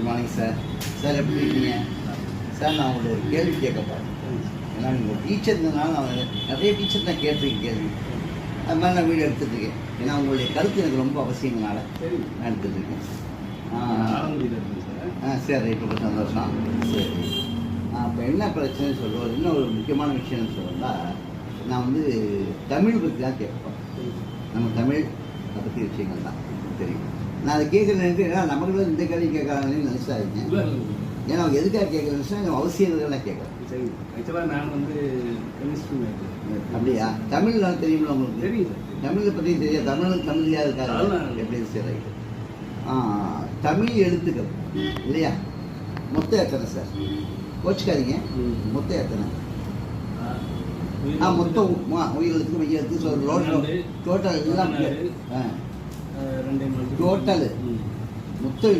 Good morning sir. Sir எப்படி இருக்கீங்க sir? நான் உங்களை ஒரு கேள்வி கேட்க போகிறேன். ஏன்னா நீங்கள் டீச்சர்னால நான் நிறைய டீச்சர் தான் கேட்டிருக்கேன் கேள்வி. அது மாதிரி நான் வீடியோ எடுத்துகிட்ருக்கேன். ஏன்னா உங்களுடைய கருத்து எனக்கு ரொம்ப அவசியங்களால நான் எடுத்துகிட்ருக்கேன். சரி ரைட், ரொம்ப சந்தோஷம். சரி, இப்போ என்ன பிரச்சனைன்னு சொல்லுவோம். இன்னும் ஒரு முக்கியமான விஷயம்னு சொல்லலாம். நான் வந்து தமிழ் பற்றி தான் கேட்பேன். நம்ம தமிழ் அதை பற்றி விஷயங்கள் தான் தெரியும். நான் அதை கேட்குறேன்ட்டு ஏன்னா நமக்கு தான் இந்த கேள்வி கேட்கறாங்கன்னு நினச்சாருங்க. ஏன்னா அவங்க எதுக்காக கேட்குறேன்னு அவசியங்கள்லாம் கேட்குறேன். சரி, ஆக்சுவலாக நான் வந்து கெமிஸ்ட்ரி மேஜர். அப்படியா? தமிழ்லாம் தெரியுமில்ல உங்களுக்கு? தெரியும் சார். தமிழை பற்றி தெரியாது. தமிழ்லையாக இருக்காரு எப்படி? சரி, தமிழ் எழுத்துக்கள் இல்லையா? மொத்தம் எத்தனை சார்? கோச்சிக்காதீங்க. மொத்தம் எத்தனை? மொத்தம் உயிர் எழுத்துக்கு மெய் எழுத்து டோட்டல் எல்லாம் டோட்டல் மொத்தம்